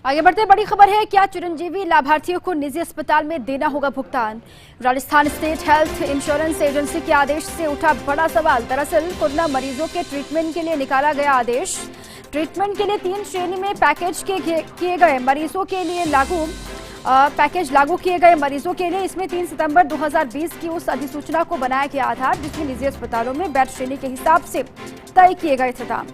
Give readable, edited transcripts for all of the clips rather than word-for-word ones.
आगे बढ़ते बड़ी खबर है, क्या चिरंजीवी लाभार्थियों को निजी अस्पताल में देना होगा भुगतान। Rajasthan state health insurance agency के आदेश से उठा बड़ा सवाल। दरअसल कोरोना मरीजों के ट्रीटमेंट के लिए निकाला गया आदेश। ट्रीटमेंट के लिए 3 श्रेणी में पैकेज किए गए मरीजों के लिए लागू किए गए मरीजों के लिए इसमें 3 सितंबर 2020 की उस अधिसूचना को बनाया गया आधार, जिसमें निजी अस्पतालों में बेड श्रेणी के हिसाब से तय किए गए थे दाम।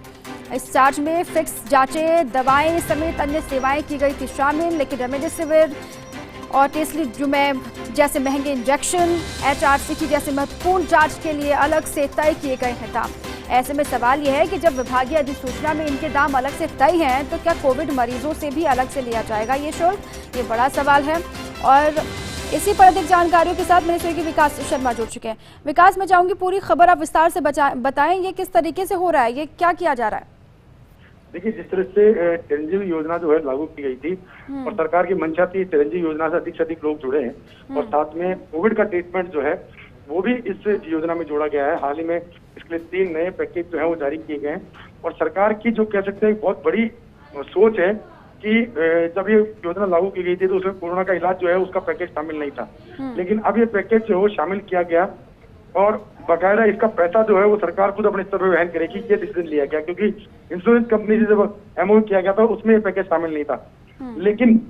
इस चार्ज में फिक्स जांचें, दवाएं समेत अन्य सेवाएं की गई थी शामिल, लेकिन रेमडेसिविर और टेस्टलिजुमैब जैसे महंगे इंजेक्शन, HRCT जैसे महत्वपूर्ण जांच के लिए अलग से तय किए गए हैं दाम। ऐसे में सवाल यह है कि जब विभागीय अधिसूचना में इनके दाम अलग से तय हैं, तो क्या कोविड मरीजों से भी अलग से लिया जाएगा ये शुल्क? ये बड़ा सवाल है। और इसी पर अधिक जानकारियों के साथ मेरे सहयोगी विकास शर्मा जुड़ चुके हैं। विकास, मैं चाहूंगी पूरी खबर आप विस्तार से बताएं, ये किस तरीके से हो रहा है, ये क्या किया जा रहा है? देखिए, जिस तरह से चिरंजीवी योजना जो है लागू की गई थी और सरकार की मंशा थी चिरंजीवी योजना से अधिक लोग जुड़े हैं और साथ में कोविड का ट्रीटमेंट जो है वो भी इस योजना में जोड़ा गया है। हाल ही में इसके लिए 3 नए पैकेज जो है वो जारी किए गए हैं और सरकार की जो कह सकते हैं बहुत बड़ी सोच है कि जब ये योजना लागू की गई थी तो उसमें कोरोना का इलाज जो है उसका पैकेज शामिल नहीं था, लेकिन अब ये पैकेज जो है वो शामिल किया गया और बाकायदा इसका पैसा जो है वो सरकार खुद अपने स्तर पर वहन करेगी। ये डिसीजन लिया गया क्योंकि इंश्योरेंस कंपनी से जब MOU किया गया था उसमें ये पैकेज शामिल नहीं था, लेकिन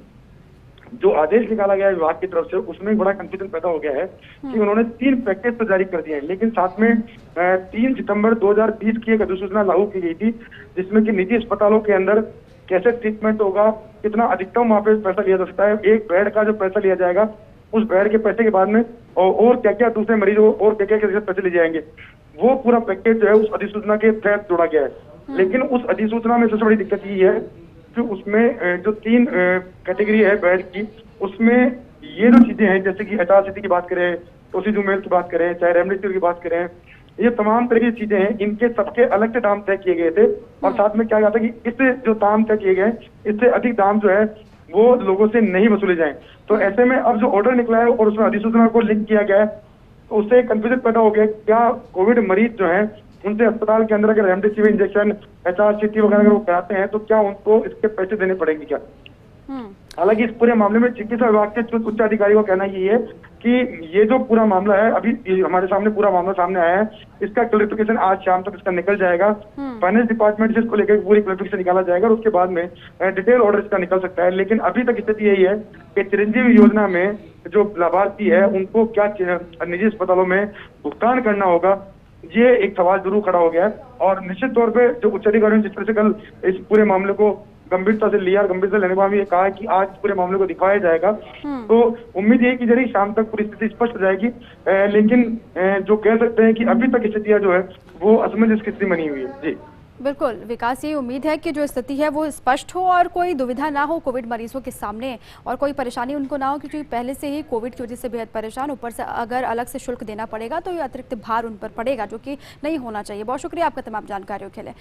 जो आदेश निकाला गया है विभाग की तरफ से उसमें बड़ा कंफ्यूजन पैदा हो गया है कि उन्होंने 3 पैकेज तो जारी कर दिए हैं, लेकिन साथ में 3 सितंबर 2020 की एक अधिसूचना लागू की गई थी जिसमें कि निजी अस्पतालों के अंदर कैसे ट्रीटमेंट होगा, कितना अधिकतम वहाँ पे पैसा लिया जा सकता है, एक बेड का जो पैसा लिया जाएगा उस बेड के पैसे के बाद में और क्या क्या दूसरे मरीजों और क्या क्या पैसे लिए जाएंगे, वो पूरा पैकेज जो है उस अधिसूचना के तहत जोड़ा गया है। लेकिन उस अधिसूचना में सबसे बड़ी दिक्कत ये है कि उसमें जो 3 कैटेगरी है बेड की, उसमें ये जो चीजें हैं जैसे कि HRCT की बात करें, टोसिलजुमेब की बात करें, चाहे रेमडेसिविर की बात करें, ये तमाम तरह की चीजें हैं, इनके सबके अलग से दाम तय किए गए थे और साथ में क्या गया था कि इससे जो दाम तय किए गए इससे अधिक दाम जो है वो लोगों से नहीं वसूले जाएं। तो ऐसे में अब जो ऑर्डर निकला है और उसमें अधिसूचना को लिंक किया गया है तो उससे कंफ्यूजन पैदा हो गया, क्या कोविड मरीज जो है उनसे अस्पताल के अंदर अगर रेमडेसिविर इंजेक्शन, HRCT वगैरह अगर वो कराते हैं तो क्या उनको इसके पैसे देने पड़ेंगे क्या? हालांकि इस पूरे मामले में चिकित्सा विभाग के उच्च अधिकारी का कहना ये है कि ये जो पूरा मामला है अभी हमारे सामने पूरा मामला सामने आया है, इसका क्लैरिफिकेशन आज शाम तक इसका निकल जाएगा। फाइनेंस डिपार्टमेंट से इसको लेकर पूरी क्लैरिफिकेशन निकाला जाएगा और उसके बाद में डिटेल ऑर्डर इसका निकल सकता है। लेकिन अभी तक स्थिति यही है कि चिरंजीवी योजना में जो लाभार्थी है उनको क्या निजी अस्पतालों में भुगतान करना होगा, ये एक सवाल जरूर खड़ा हो गया है। और निश्चित तौर पे जो उच्च अधिकारियों ने जिस तरह से कल इस पूरे मामले को गंभीरता से लिया और गंभीरता लेने के बाद ये कहा है कि आज पूरे मामले को दिखाया जाएगा, तो उम्मीद है कि जरूर शाम तक पूरी स्थिति स्पष्ट हो जाएगी। लेकिन जो कह सकते हैं कि अभी तक स्थितियां जो है वो असमंजस की स्थिति बनी हुई है। जी बिल्कुल विकास, ये उम्मीद है कि जो स्थिति है वो स्पष्ट हो और कोई दुविधा ना हो कोविड मरीजों के सामने और कोई परेशानी उनको ना हो, क्योंकि पहले से ही कोविड की वजह से बेहद परेशान, ऊपर से अगर अलग से शुल्क देना पड़ेगा तो ये अतिरिक्त भार उन पर पड़ेगा, जो कि नहीं होना चाहिए। बहुत शुक्रिया आपका तमाम जानकारियों के लिए।